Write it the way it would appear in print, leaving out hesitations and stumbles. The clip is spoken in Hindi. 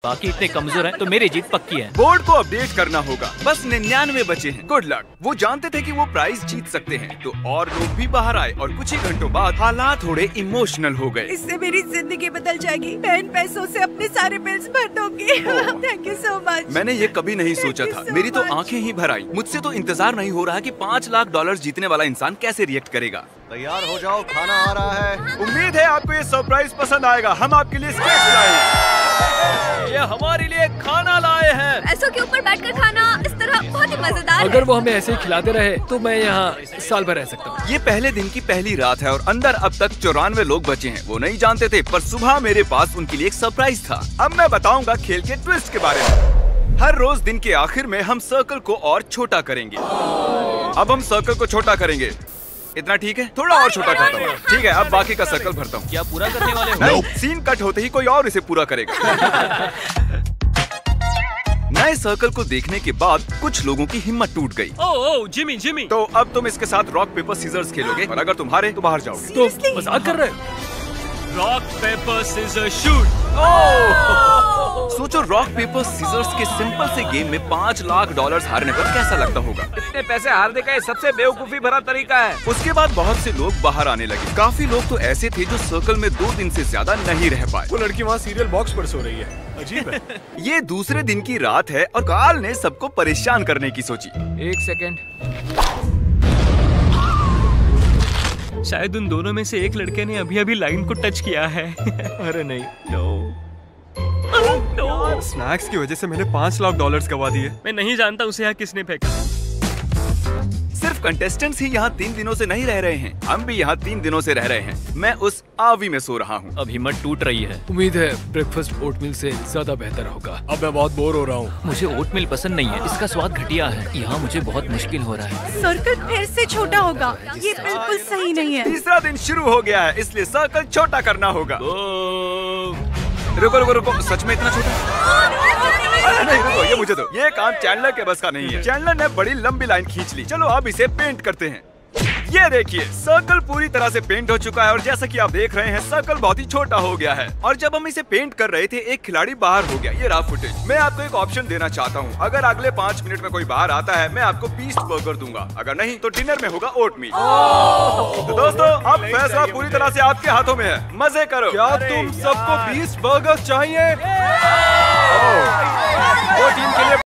बाकी इतने कमजोर हैं तो मेरी जीत पक्की है। बोर्ड को अपडेट करना होगा। बस 99 बचे हैं। Good luck. वो जानते थे कि वो प्राइज जीत सकते हैं, तो और लोग भी बाहर आए और कुछ ही घंटों बाद हालात थोड़े इमोशनल हो गए। इससे मेरी जिंदगी बदल जाएगी। मैं इन पैसों से अपने सारे बिल्स भर दूंगी। Thank you so much. मैंने ये कभी नहीं सोचा था। मेरी तो आंखें ही भर आई। मुझसे तो इंतजार नहीं हो रहा कि $5 लाख जीतने वाला इंसान कैसे रिएक्ट करेगा। तैयार हो जाओ, खाना आ रहा है। उम्मीद है आपको ये सरप्राइज पसंद आएगा। हम आपके लिए स्केच लाए हैं। ये हमारे लिए खाना लाए हैं। पैसों के ऊपर बैठकर खाना इस तरह बहुत ही मजेदार है। अगर वो हमें ऐसे ही खिलाते रहे तो मैं यहाँ साल भर रह सकता हूँ। ये पहले दिन की पहली रात है और अंदर अब तक 94 लोग बचे हैं। वो नहीं जानते थे, पर सुबह मेरे पास उनके लिए एक सरप्राइज था। अब मैं बताऊंगा खेल के ट्विस्ट के बारे में। हर रोज दिन के आखिर में हम सर्कल को और छोटा करेंगे। अब हम सर्कल को छोटा करेंगे। इतना ठीक है? थोड़ा और छोटा करता हूँ। ठीक है, अब बाकी का सर्कल भरता हूँ। क्या पूरा करने वाले हो? नहीं, सीन कट होते ही कोई और इसे पूरा करेगा। नए सर्कल को देखने के बाद कुछ लोगों की हिम्मत टूट गई। ओह जिमी। तो अब तुम इसके साथ रॉक पेपर सीजर्स खेलोगे और अगर तुम हारे तो बाहर जाओगे। तो मजाक कर रहे हो? Rock paper scissor shoot. सोचो, रॉक पेपर सीजर्स के सिंपल से गेम में $5 लाख हारने पर कैसा लगता होगा। इतने पैसे हारने का ये सबसे बेवकूफी भरा तरीका है। उसके बाद बहुत से लोग बाहर आने लगे। काफी लोग तो ऐसे थे जो सर्कल में 2 दिन से ज्यादा नहीं रह पाए। वो लड़की वहाँ सीरियल बॉक्स पर सो रही है। अजीब है। ये दूसरे दिन की रात है और कार्ल ने सबको परेशान करने की सोची। एक सेकेंड। शायद उन दोनों में से एक लड़के ने अभी लाइन को टच किया है। अरे नहीं। स्नैक्स की वजह से मैंने $5 लाख गवा दिए। मैं नहीं जानता उसे यहाँ किसने फेंका। सिर्फ कंटेस्टेंट्स ही यहाँ 3 दिनों से नहीं रह रहे हैं। हम भी यहाँ 3 दिनों से रह रहे हैं। मैं उस आवी में सो रहा हूँ। अब हिम्मत टूट रही है। उम्मीद है ब्रेकफास्ट ओटमील से ज्यादा बेहतर होगा। अब मैं बहुत बोर हो रहा हूँ। मुझे ओटमील पसंद नहीं है। इसका स्वाद घटिया है। यहाँ मुझे बहुत मुश्किल हो रहा है। सर्कल फिर से छोटा होगा। ये बिल्कुल सही नहीं है। तीसरा दिन शुरू हो गया है, इसलिए सर्कल छोटा करना होगा। रुको, सच में इतना छोटा? अरे नहीं, रुको, ये मुझे दो। ये काम चैंडलर के बस का नहीं है। चैंडलर ने बड़ी लंबी लाइन खींच ली। चलो अब इसे पेंट करते हैं। ये देखिए, सर्कल पूरी तरह से पेंट हो चुका है और जैसा कि आप देख रहे हैं, सर्कल बहुत ही छोटा हो गया है। और जब हम इसे पेंट कर रहे थे, एक खिलाड़ी बाहर हो गया। ये रहा फुटेज। मैं आपको एक ऑप्शन देना चाहता हूँ। अगर अगले 5 मिनट में कोई बाहर आता है, मैं आपको बीस्ट बर्गर दूंगा। अगर नहीं तो डिनर में होगा ओटमील। तो दोस्तों, अब फैसला पूरी तरह से आपके हाथों में है। मजे करो। क्या तुम सबको 20 बर्गर चाहिए? वो टीम के लिए